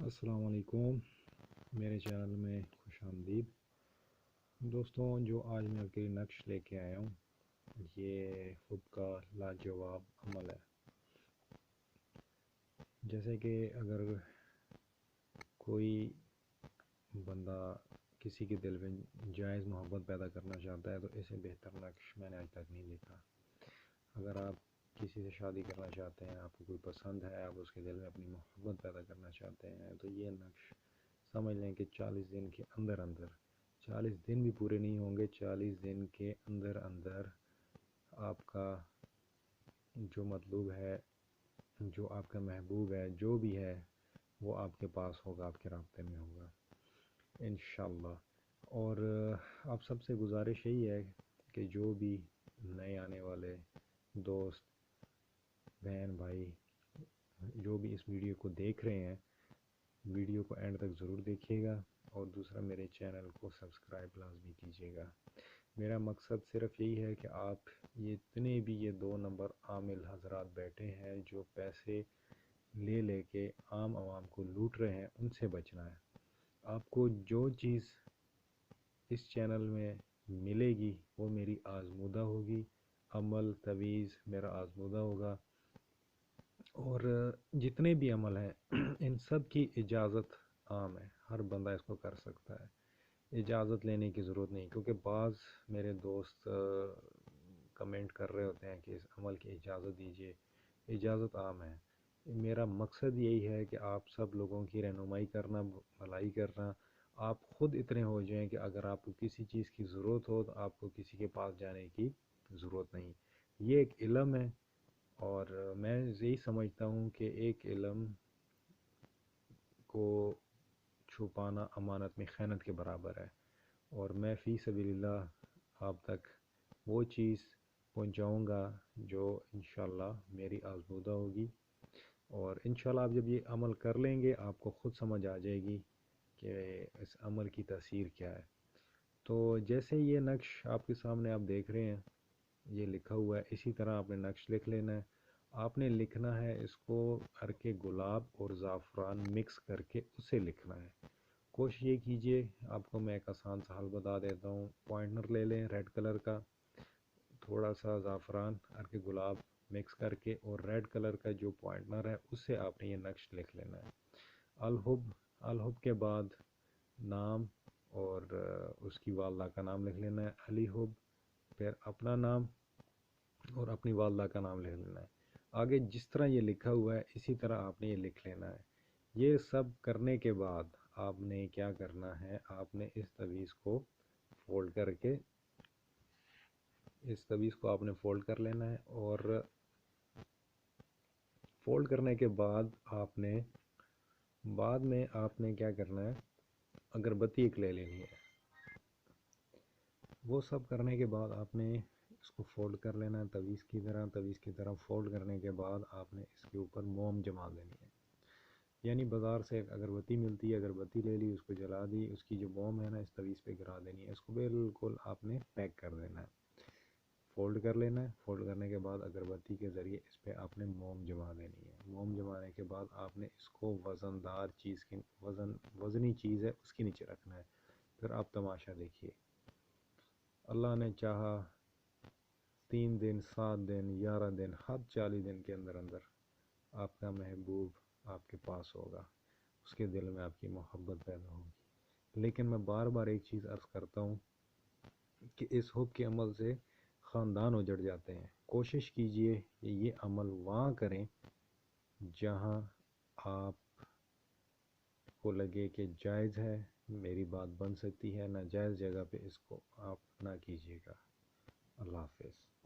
अस्सलाम वालेकुम, मेरे चैनल में खुश आमदीद। दोस्तों, जो आज मैं आपके लिए नक्श लेके आया हूँ, ये खुद का लाजवाब अमल है। जैसे कि अगर कोई बंदा किसी के दिल में जायज़ मोहब्बत पैदा करना चाहता है तो इससे बेहतर नक्श मैंने आज तक नहीं देखा। अगर आप किसी से शादी करना चाहते हैं, आपको कोई पसंद है, आप उसके दिल में अपनी मोहब्बत पैदा करना चाहते हैं, तो ये नक्श समझ लें कि 40 दिन के अंदर अंदर, 40 दिन भी पूरे नहीं होंगे, 40 दिन के अंदर अंदर आपका जो मतलूब है, जो आपका महबूब है, जो भी है वो आपके पास होगा, आपके राब्ते में होगा इंशाअल्लाह। और आप सबसे गुजारिश यही है कि जो भी नए आने वाले दोस्त, बहन, भाई, जो भी इस वीडियो को देख रहे हैं, वीडियो को एंड तक ज़रूर देखिएगा और दूसरा मेरे चैनल को सब्सक्राइब लाजमी कीजिएगा। मेरा मकसद सिर्फ यही है कि आप ये इतने भी ये 2 नंबर आमिल हजरात बैठे हैं जो पैसे ले लेके आम आवाम को लूट रहे हैं, उनसे बचना है। आपको जो चीज़ इस चैनल में मिलेगी वो मेरी आज़मूदा होगी, अमल तवीज़ मेरा आज़मूदा होगा। और जितने भी अमल हैं इन सब की इजाज़त आम है, हर बंदा इसको कर सकता है, इजाज़त लेने की ज़रूरत नहीं। क्योंकि बाज़ मेरे दोस्त कमेंट कर रहे होते हैं कि इस अमल की इजाज़त दीजिए, इजाज़त आम है। मेरा मकसद यही है कि आप सब लोगों की रहनुमाई करना, भलाई करना। आप ख़ुद इतने हो जाएं कि अगर आपको किसी चीज़ की ज़रूरत हो तो आपको किसी के पास जाने की ज़रूरत नहीं। ये एक इल्म है और मैं यही समझता हूँ कि एक इल्म को छुपाना अमानत में ख़यानत के बराबर है। और मैं फ़ी सबीलिल्लाह आप तक वो चीज़ पहुँचाऊँगा जो इंशाअल्लाह मेरी आज़मूदा होगी। और इंशाअल्लाह आप जब ये अमल कर लेंगे आपको ख़ुद समझ आ जाएगी कि इस अमल की तासीर क्या है। तो जैसे ये नक्श आपके सामने आप देख रहे हैं, ये लिखा हुआ है, इसी तरह आपने नक्श लिख लेना है। आपने लिखना है इसको अर्के गुलाब और ज़ाफ़रान मिक्स करके उसे लिखना है। कोशिश ये कीजिए, आपको मैं एक आसान सा हल बता देता हूँ। पॉइंटर ले लें रेड कलर का, थोड़ा सा ज़ाफ़रान, अर्के गुलाब मिक्स करके, और रेड कलर का जो पॉइंटर है उससे आपने ये नक्श लिख लेना है। अलहुब, अलहुब के बाद नाम और उसकी वालदा का नाम लिख लेना है। अली हुब, फिर अपना नाम और अपनी वालदा का नाम लिख लेना है। आगे जिस तरह ये लिखा हुआ है इसी तरह आपने ये लिख लेना है। ये सब करने के बाद आपने क्या करना है, आपने इस तवीज़ को फोल्ड करके, इस तवीज़ को आपने फोल्ड कर लेना है। और फोल्ड करने के बाद आपने बाद में आपने क्या करना है, अगरबत्ती एक ले लेनी है। वो सब करने के बाद आपने इसको फोल्ड कर लेना है तवीज़ की तरह। तवीज़ की तरह फोल्ड करने के बाद आपने इसके ऊपर मोम जमा देनी है। यानी बाज़ार से एक अगरबत्ती मिलती है, अगरबत्ती ले ली, उसको जला दी, उसकी जो मोम है ना इस तवीज़ पे गिरा देनी है। इसको बिल्कुल आपने पैक कर देना है, फोल्ड कर लेना है। फोल्ड करने के बाद अगरबत्ती के ज़रिए इस पर आपने मोम जमा देनी है। मोम जमाने के बाद आपने इसको वज़नदार चीज़ की, वज़नी चीज़ है उसके नीचे रखना है। फिर आप तमाशा देखिए, अल्लाह ने चाहा 3 दिन, 7 दिन, 11 दिन, हर 40 दिन के अंदर अंदर आपका महबूब आपके पास होगा, उसके दिल में आपकी मोहब्बत पैदा होगी। लेकिन मैं बार बार एक चीज़ अर्ज़ करता हूँ कि इस हुब के अमल से ख़ानदान उजड़ जाते हैं। कोशिश कीजिए कि ये अमल वहाँ करें जहाँ आपको लगे कि जायज़ है, मेरी बात बन सकती है। नाजायज़ जगह पे इसको आप ना कीजिएगा। अल्लाह हाफ़िज़।